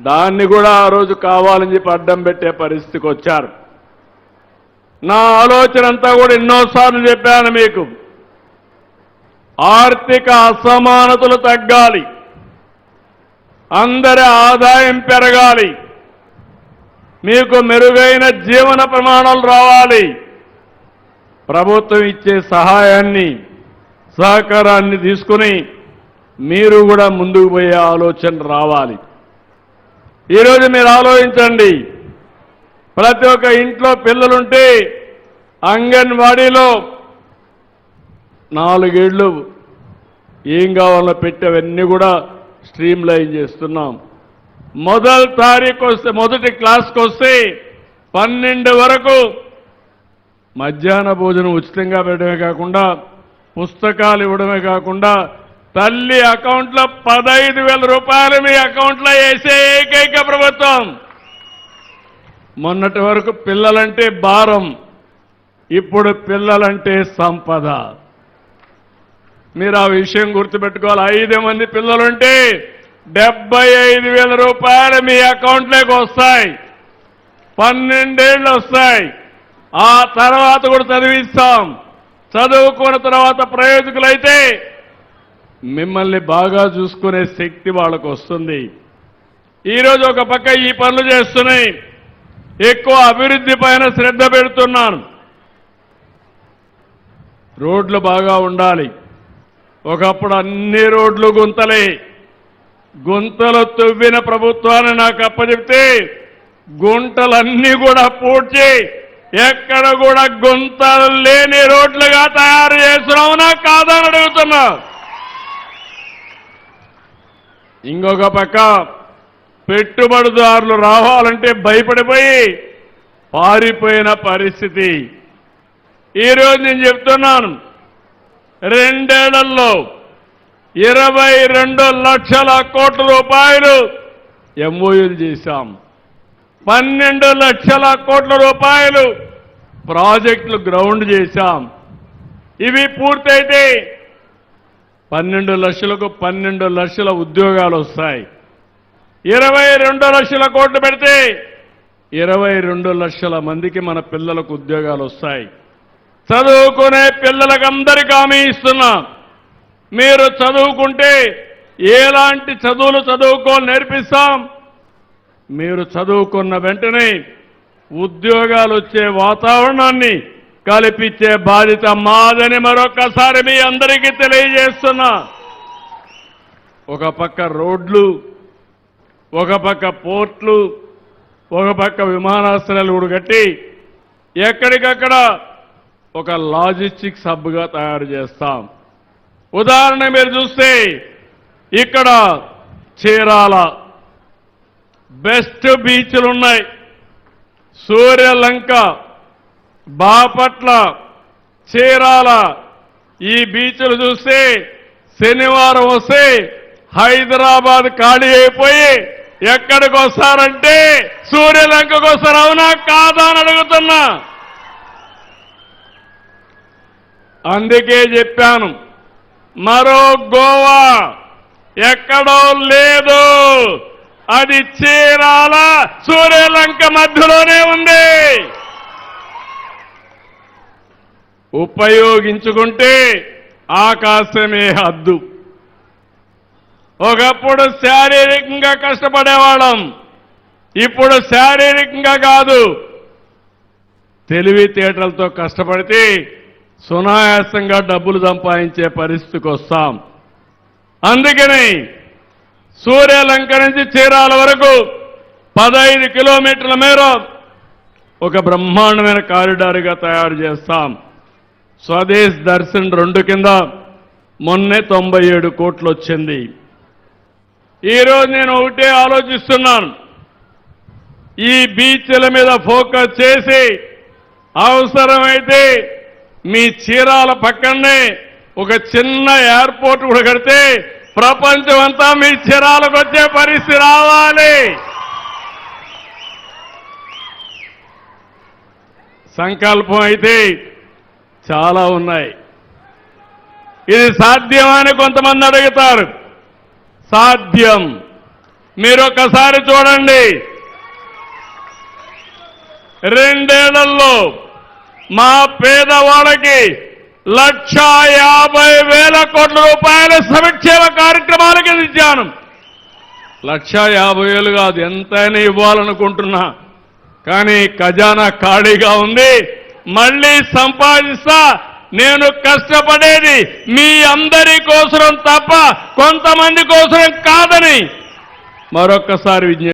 దాన్ని కూడా ఆ రోజు కావాలని చెప్పి అడ్డం పెట్టే పరిస్థితికి వచ్చారు. నా ఆలోచన అంతా కూడా ఎన్నోసార్లు చెప్పాను మీకు. ఆర్థిక అసమానతలు తగ్గాలి, అందరి ఆదాయం పెరగాలి, మీకు మెరుగైన జీవన ప్రమాణాలు రావాలి. ప్రభుత్వం ఇచ్చే సహాయాన్ని, సహకారాన్ని తీసుకుని మీరు కూడా ముందుకు పోయే ఆలోచన రావాలి. ఈరోజు మీరు ఆలోచించండి, ప్రతి ఒక్క ఇంట్లో పిల్లలుంటే అంగన్వాడీలో 4 ఏళ్ళు ఏం కావాలో పెట్టేవన్నీ కూడా స్ట్రీమ్ లైన్ చేస్తున్నాం. మొదటి క్లాస్కి వస్తే 12 వరకు మధ్యాహ్న భోజనం ఉచితంగా పెట్టడమే కాకుండా, పుస్తకాలు ఇవ్వడమే కాకుండా, తల్లి అకౌంట్లో 15,000 రూపాయలు మీ అకౌంట్లో వేసే ఏకైక ప్రభుత్వం. మొన్నటి వరకు పిల్లలంటే భారం, ఇప్పుడు పిల్లలంటే సంపద. మీరు ఆ విషయం గుర్తుపెట్టుకోవాలి. 5 మంది పిల్లలుంటే 75,000 రూపాయలు మీ అకౌంట్లోకి వస్తాయి. 12 ఏళ్ళు వస్తాయి. ఆ తర్వాత కూడా చదివిస్తాం. చదువుకున్న తర్వాత ప్రయోజకులైతే మిమ్మల్ని బాగా చూసుకునే శక్తి వాళ్ళకు వస్తుంది. ఈరోజు ఒక పక్క ఈ పనులు చేస్తున్నాయి, ఎక్కువ అభివృద్ధి పైన శ్రద్ధ పెడుతున్నాను. రోడ్లు బాగా ఉండాలి. ఒకప్పుడు అన్ని రోడ్లు గుంతలే. గుంతలు తవ్విన ప్రభుత్వాన్ని నాకు అప్పచెప్తే గుంటలన్నీ కూడా పూడ్చి ఎక్కడ కూడా గుంతలు లేని రోడ్లుగా తయారు చేస్తున్నావునా కాదని అడుగుతున్నా. ఇంకొక పక్క పెట్టుబడిదారులు రావాలంటే భయపడిపోయి పారిపోయిన పరిస్థితి. ఈరోజు నేను చెప్తున్నాను, 2 ఏళ్లలో 22 లక్షల కోట్ల రూపాయలు ఎంఓయూలు చేశాం. 12 లక్షల కోట్ల రూపాయలు ప్రాజెక్టులు గ్రౌండ్ చేశాం. ఇవి పూర్తయితే 12 లక్షలకు 12 లక్షల ఉద్యోగాలు వస్తాయి. 22 లక్షల కోట్లు పెడితే 22 లక్షల మందికి మన పిల్లలకు ఉద్యోగాలు వస్తాయి. చదువుకునే పిల్లలకందరికీ హామీ ఇస్తున్నా, మీరు చదువుకుంటే ఎలాంటి చదువులు చదువుకోని నేర్పిస్తాం. మీరు చదువుకున్న వెంటనే ఉద్యోగాలు వచ్చే వాతావరణాన్ని కల్పించే బాధ్యత మాదని మరొకసారి మీ అందరికీ తెలియజేస్తున్నా. ఒక పక్క రోడ్లు, ఒక పక్క పోర్ట్లు, ఒక పక్క విమానాశ్రయాలు కూడా కట్టి ఎక్కడికక్కడ ఒక లాజిస్టిక్స్ హబ్గా తయారు చేస్తాం. ఉదాహరణ మీరు చూస్తే ఇక్కడ చీరాల బెస్ట్ బీచ్లు ఉన్నాయి. సూర్యలంక, బాపట్ల, చీరాల ఈ బీచ్లు చూస్తే శనివారం వస్తే హైదరాబాద్ ఖాళీ అయిపోయి ఎక్కడికి వస్తారంటే సూర్యలంకకు వస్తారు. అవునా కాదా అని అడుగుతున్నా. అందుకే చెప్పాను, మరో గోవా ఎక్కడో లేదు, అది చీరాల సూర్యలంక మధ్యలోనే ఉంది. ఉపయోగించుకుంటే ఆకాశమే హద్దు. ఒకప్పుడు శారీరకంగా కష్టపడేవాళ్ళం, ఇప్పుడు శారీరకంగా కాదు, తెలివితేటలతో కష్టపడితే సునాయాసంగా డబ్బులు సంపాదించే పరిస్థితికి వస్తాం. అందుకని సూర్యలంక నుంచి చీరాల వరకు 15 కిలోమీటర్ల మేర ఒక బ్రహ్మాండమైన కారిడార్గా తయారు చేస్తాం. స్వదేశ్ దర్శన్ 2 కింద మొన్నే 97 కోట్లు వచ్చింది. ఈరోజు నేను ఒకటే ఆలోచిస్తున్నాను, ఈ బీచ్ల మీద ఫోకస్ చేసి అవసరమైతే మీ చీరాల పక్కనే ఒక చిన్న ఎయిర్పోర్ట్ కూడా కడితే ప్రపంచం అంతా మీ చీరాలకు వచ్చే పరిస్థితి రావాలి. సంకల్పం అయితే చాలా ఉన్నాయి. ఇది సాధ్యమని కొంతమంది అడుగుతారు. సాధ్యం. మీరు ఒక్కసారి చూడండి. 2 ఏళ్లలో మా పేదవాళ్ళకి 1,50,000 కోట్ల రూపాయల సంక్షేమ కార్యక్రమాలకి ఇచ్చాను. 1,50,000 కాదు, ఎంతైనా ఇవ్వాలనుకుంటున్నా. కానీ ఖజానా ఖాళీగా ఉంది. మళ్ళీ సంపాదిస్తా. నేను కష్టపడేది మీ అందరి కోసం తప్ప కొంతమంది కోసం కాదని మరొక్కసారి విజ్ఞప్తి